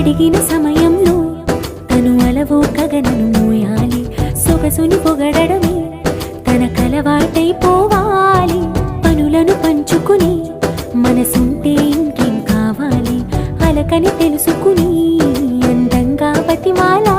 అడిగిన సమయంలో తను అలవో గగనను మోయాలి. సొగసుని పొగడమే తన కలవాటైపోవాలి. పనులను పంచుకుని మనసుంటే ఇంకేం కావాలి. అలకని తెలుసుకుని అందంగా బతిమాల